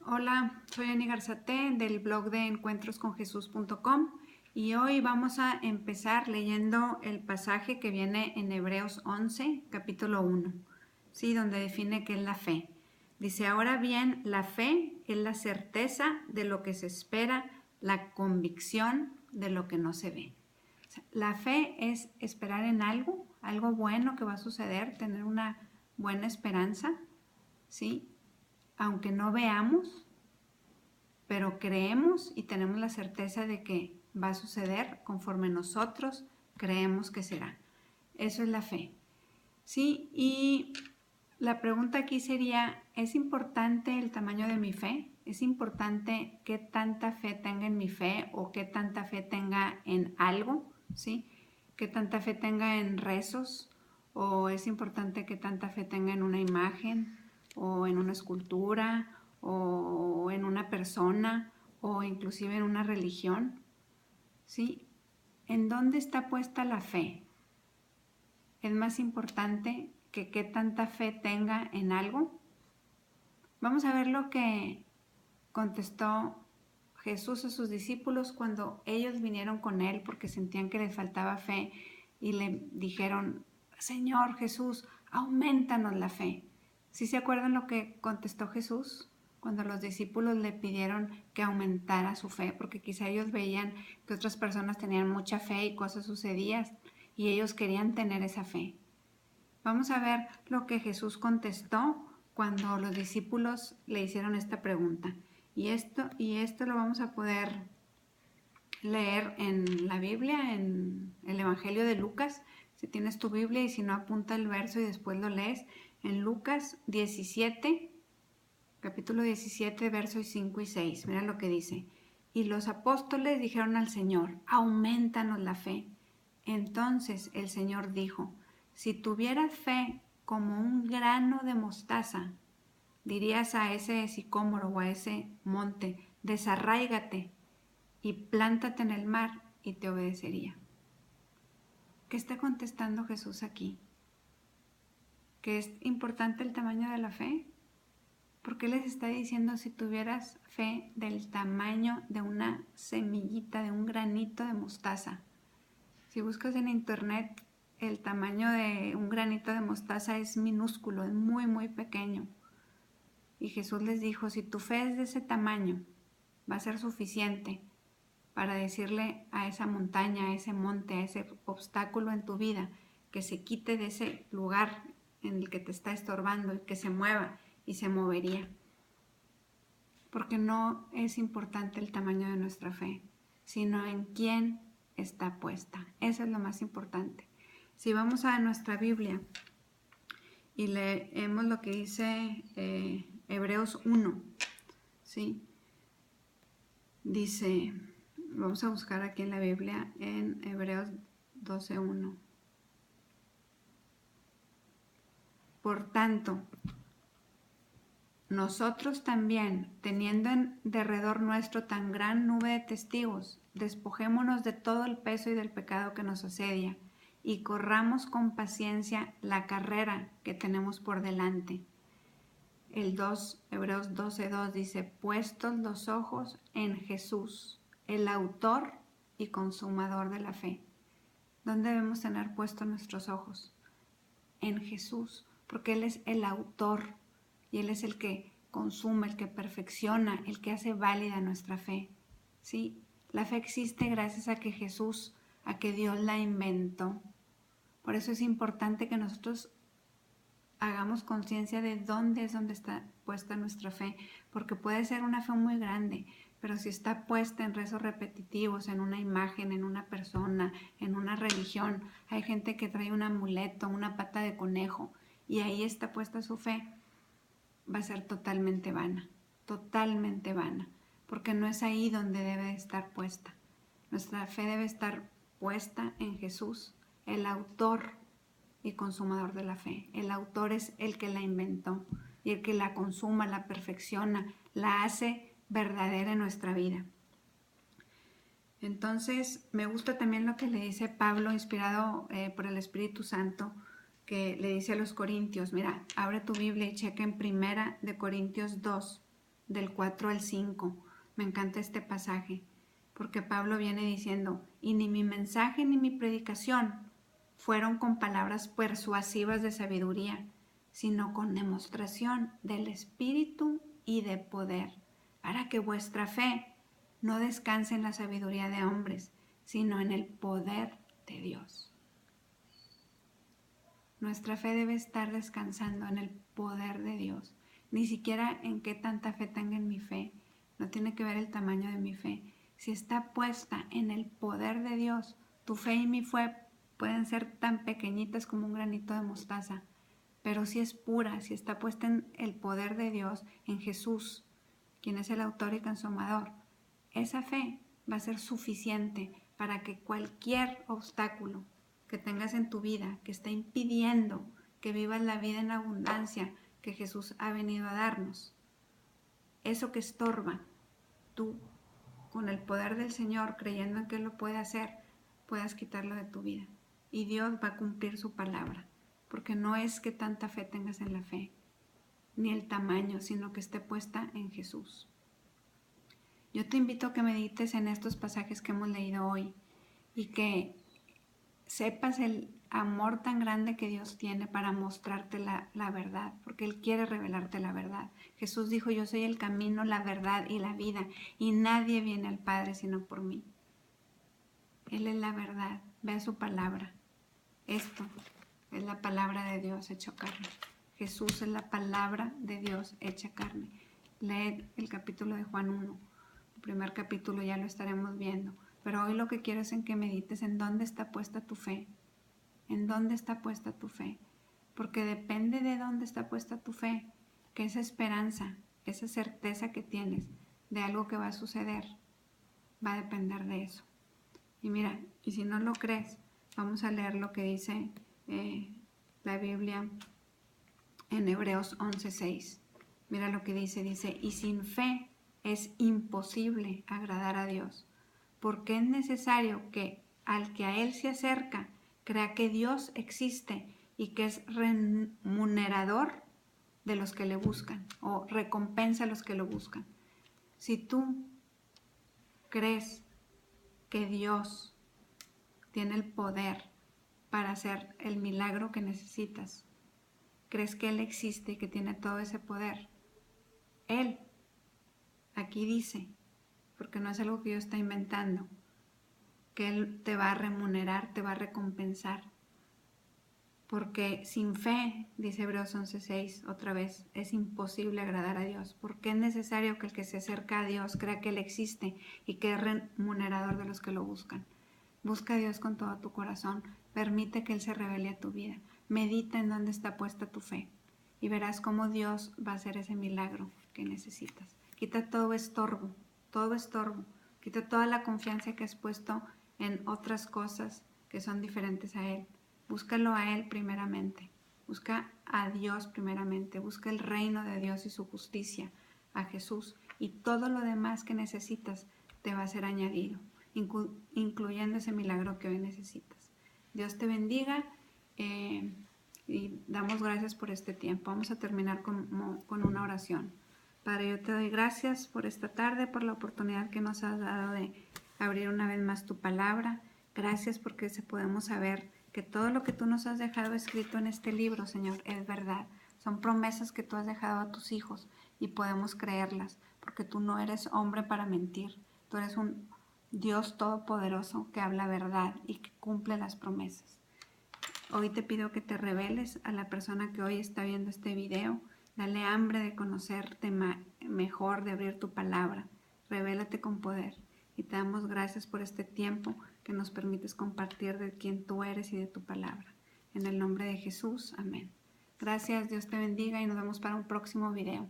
Hola, soy Ani Garzate del blog de encuentrosconjesús.com y hoy vamos a empezar leyendo el pasaje que viene en Hebreos 11, capítulo 1, ¿sí? Donde define qué es la fe. Dice, ahora bien, la fe es la certeza de lo que se espera, la convicción de lo que no se ve. O sea, la fe es esperar en algo bueno que va a suceder, tener una buena esperanza, ¿sí? Aunque no veamos, pero creemos y tenemos la certeza de que va a suceder conforme nosotros creemos que será. Eso es la fe. Sí, y la pregunta aquí sería, ¿es importante el tamaño de mi fe? ¿Es importante qué tanta fe tenga en mi fe o qué tanta fe tenga en algo? ¿Sí? ¿Qué tanta fe tenga en rezos? ¿O es importante qué tanta fe tenga en una imagen o en una escultura o en una persona o inclusive en una religión? ¿Sí? ¿En dónde está puesta la fe? ¿Es más importante que qué tanta fe tenga en algo? Vamos a ver lo que contestó Jesús a sus discípulos cuando ellos vinieron con él porque sentían que les faltaba fe y le dijeron, Señor Jesús, aumentanos la fe. ¿Sí se acuerdan lo que contestó Jesús cuando los discípulos le pidieron que aumentara su fe? Porque quizá ellos veían que otras personas tenían mucha fe y cosas sucedían y ellos querían tener esa fe. Vamos a ver lo que Jesús contestó cuando los discípulos le hicieron esta pregunta. Y esto lo vamos a poder leer en la Biblia, en el Evangelio de Lucas. Si tienes tu Biblia y si no, apunta el verso y después lo lees. En Lucas 17, capítulo 17, versos 5 y 6. Mira lo que dice. Y los apóstoles dijeron al Señor, aumentanos la fe. Entonces el Señor dijo, si tuvieras fe como un grano de mostaza, dirías a ese sicómoro o a ese monte, desarráigate y plántate en el mar y te obedecería. ¿Qué está contestando Jesús aquí? ¿Que es importante el tamaño de la fe? Porque les está diciendo si tuvieras fe del tamaño de una semillita, de un granito de mostaza. Si buscas en internet, el tamaño de un granito de mostaza es minúsculo, es muy, muy pequeño. Y Jesús les dijo, si tu fe es de ese tamaño, va a ser suficiente para decirle a esa montaña, a ese monte, a ese obstáculo en tu vida, que se quite de ese lugar en el que te está estorbando y que se mueva, y se movería. Porque no es importante el tamaño de nuestra fe, sino en quién está puesta. Eso es lo más importante. Si vamos a nuestra Biblia y leemos lo que dice Hebreos 1, ¿sí? Dice, vamos a buscar aquí en la Biblia en Hebreos 12:1. Por tanto, nosotros también, teniendo en derredor nuestro tan gran nube de testigos, despojémonos de todo el peso y del pecado que nos asedia, y corramos con paciencia la carrera que tenemos por delante. Hebreos 12:2 dice, puestos los ojos en Jesús, el autor y consumador de la fe. ¿Dónde debemos tener puestos nuestros ojos? En Jesús, porque Él es el autor y Él es el que consume, el que perfecciona, el que hace válida nuestra fe. ¿Sí? La fe existe gracias a que Jesús, a que Dios la inventó. Por eso es importante que nosotros hagamos conciencia de dónde es donde está puesta nuestra fe, porque puede ser una fe muy grande, pero si está puesta en rezos repetitivos, en una imagen, en una persona, en una religión, hay gente que trae un amuleto, una pata de conejo, y ahí está puesta su fe, va a ser totalmente vana, porque no es ahí donde debe estar puesta. Nuestra fe debe estar puesta en Jesús, el autor y consumador de la fe. El autor es el que la inventó y el que la consuma, la perfecciona, la hace verdadera en nuestra vida. Entonces, me gusta también lo que le dice Pablo, inspirado por el Espíritu Santo, que le dice a los Corintios, mira, abre tu Biblia y checa en 1 Corintios 2, del 4 al 5. Me encanta este pasaje, porque Pablo viene diciendo, y ni mi mensaje ni mi predicación fueron con palabras persuasivas de sabiduría, sino con demostración del Espíritu y de poder, para que vuestra fe no descanse en la sabiduría de hombres, sino en el poder de Dios. Nuestra fe debe estar descansando en el poder de Dios, ni siquiera en qué tanta fe tenga en mi fe. No tiene que ver el tamaño de mi fe. Si está puesta en el poder de Dios, tu fe y mi fe pueden ser tan pequeñitas como un granito de mostaza, pero si es pura, si está puesta en el poder de Dios, en Jesús, quien es el autor y consumador, esa fe va a ser suficiente para que cualquier obstáculo que tengas en tu vida, que está impidiendo que vivas la vida en abundancia que Jesús ha venido a darnos, eso que estorba, tú, con el poder del Señor, creyendo en que Él lo puede hacer, puedas quitarlo de tu vida. Y Dios va a cumplir su palabra, porque no es que tanta fe tengas en la fe, ni el tamaño, sino que esté puesta en Jesús. Yo te invito a que medites en estos pasajes que hemos leído hoy y que sepas el amor tan grande que Dios tiene para mostrarte la verdad, porque Él quiere revelarte la verdad. Jesús dijo, yo soy el camino, la verdad y la vida, y nadie viene al Padre sino por mí. Él es la verdad, ve su palabra. Esto es la palabra de Dios hecha carne. Jesús es la palabra de Dios hecha carne. Lee el capítulo de Juan 1. El primer capítulo ya lo estaremos viendo. Pero hoy lo que quiero es en que medites en dónde está puesta tu fe. ¿En dónde está puesta tu fe? Porque depende de dónde está puesta tu fe, que esa esperanza, esa certeza que tienes de algo que va a suceder, va a depender de eso. Y mira, y si no lo crees, vamos a leer lo que dice la Biblia en Hebreos 11:6. Mira lo que dice, y sin fe es imposible agradar a Dios, porque es necesario que al que a Él se acerca crea que Dios existe y que es remunerador de los que le buscan o recompensa a los que lo buscan. Si tú crees que Dios tiene el poder para hacer el milagro que necesitas, crees que Él existe y que tiene todo ese poder, Él aquí dice, porque no es algo que yo estoy inventando, que Él te va a remunerar, te va a recompensar. Porque sin fe, dice Hebreos 11:6 otra vez, es imposible agradar a Dios. Porque es necesario que el que se acerca a Dios crea que Él existe y que es remunerador de los que lo buscan. Busca a Dios con todo tu corazón. Permite que Él se revele a tu vida. Medita en dónde está puesta tu fe y verás cómo Dios va a hacer ese milagro que necesitas. Quita todo estorbo. Quita toda la confianza que has puesto en otras cosas que son diferentes a Él. Búscalo a Él primeramente. Busca a Dios primeramente. Busca el reino de Dios y su justicia, a Jesús. Y todo lo demás que necesitas te va a ser añadido, incluyendo ese milagro que hoy necesitas. Dios te bendiga y damos gracias por este tiempo. Vamos a terminar con una oración. Padre, yo te doy gracias por esta tarde, por la oportunidad que nos has dado de abrir una vez más tu palabra. Gracias porque podemos saber que todo lo que tú nos has dejado escrito en este libro, Señor, es verdad. Son promesas que tú has dejado a tus hijos y podemos creerlas, porque tú no eres hombre para mentir. Tú eres un Dios todopoderoso que habla verdad y que cumple las promesas. Hoy te pido que te reveles a la persona que hoy está viendo este video. Dale hambre de conocerte mejor, de abrir tu palabra. Revélate con poder. Y te damos gracias por este tiempo que nos permites compartir de quién tú eres y de tu palabra. En el nombre de Jesús, amén. Gracias, Dios te bendiga y nos vemos para un próximo video.